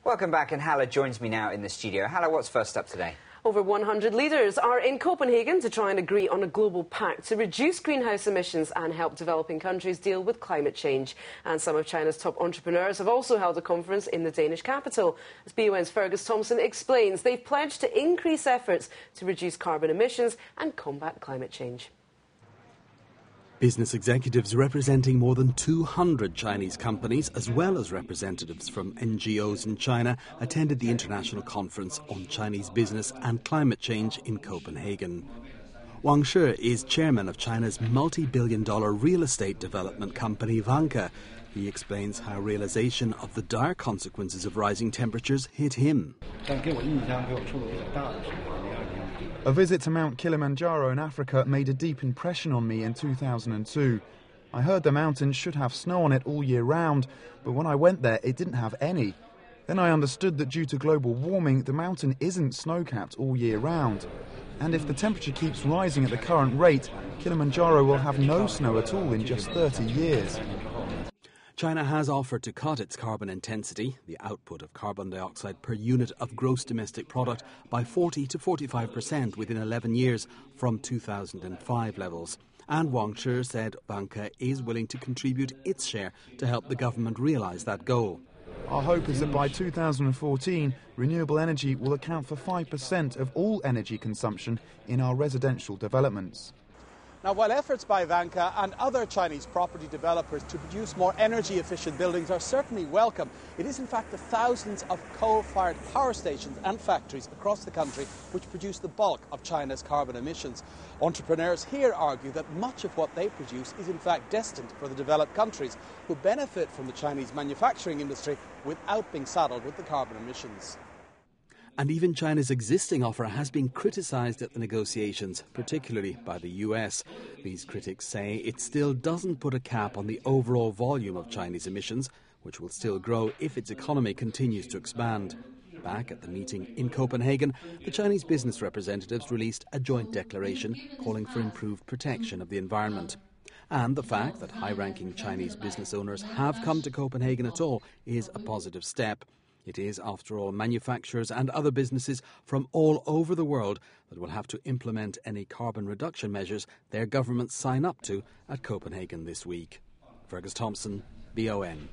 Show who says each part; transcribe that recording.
Speaker 1: Welcome back, and Hala joins me now in the studio. Hala, what's first up today?
Speaker 2: Over 100 leaders are in Copenhagen to try and agree on a global pact to reduce greenhouse emissions and help developing countries deal with climate change. And some of China's top entrepreneurs have also held a conference in the Danish capital. As BON's Fergus Thompson explains, they've pledged to increase efforts to reduce carbon emissions and combat climate change.
Speaker 3: Business executives representing more than 200 Chinese companies, as well as representatives from NGOs in China, attended the International Conference on Chinese Business and Climate Change in Copenhagen. Wang Shi is chairman of China's multi-billion-dollar real estate development company Vanke. He explains how realization of the dire consequences of rising temperatures hit him.
Speaker 4: A visit to Mount Kilimanjaro in Africa made a deep impression on me in 2002. I heard the mountain should have snow on it all year round, but when I went there it didn't have any. Then I understood that due to global warming, the mountain isn't snow-capped all year round. And if the temperature keeps rising at the current rate, Kilimanjaro will have no snow at all in just 30 years.
Speaker 3: China has offered to cut its carbon intensity, the output of carbon dioxide per unit of gross domestic product, by 40 to 45% within 11 years from 2005 levels. And Wang Shi said Vanke is willing to contribute its share to help the government realise that goal.
Speaker 4: Our hope is that by 2014, renewable energy will account for 5% of all energy consumption in our residential developments.
Speaker 5: Now, while efforts by Vanke and other Chinese property developers to produce more energy-efficient buildings are certainly welcome, it is in fact the thousands of coal-fired power stations and factories across the country which produce the bulk of China's carbon emissions. Entrepreneurs here argue that much of what they produce is in fact destined for the developed countries, who benefit from the Chinese manufacturing industry without being saddled with the carbon emissions.
Speaker 3: And even China's existing offer has been criticised at the negotiations, particularly by the US. These critics say it still doesn't put a cap on the overall volume of Chinese emissions, which will still grow if its economy continues to expand. Back at the meeting in Copenhagen, the Chinese business representatives released a joint declaration calling for improved protection of the environment. And the fact that high-ranking Chinese business owners have come to Copenhagen at all is a positive step. It is, after all, manufacturers and other businesses from all over the world that will have to implement any carbon reduction measures their governments sign up to at Copenhagen this week. Fergus Thompson, BON.